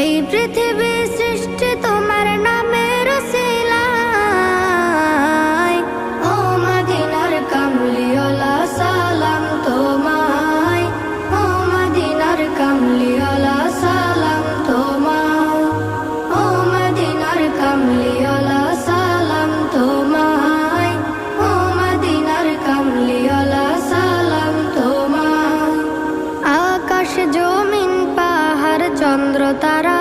এই পৃথিবী সৃষ্টি তোমার নামের উসিলায়। ও মদিনার কামলিওয়ালা সালাম তোমায়, ও মদিনার কামলিওয়ালা সালাম তোমায়, ও মদিনার কামলিওয়ালা সালাম তোমায়, ও মদিনার কামলিওয়ালা সালাম তোমায়। আকাশ জমিন পাহাড় চন্দ্র তারা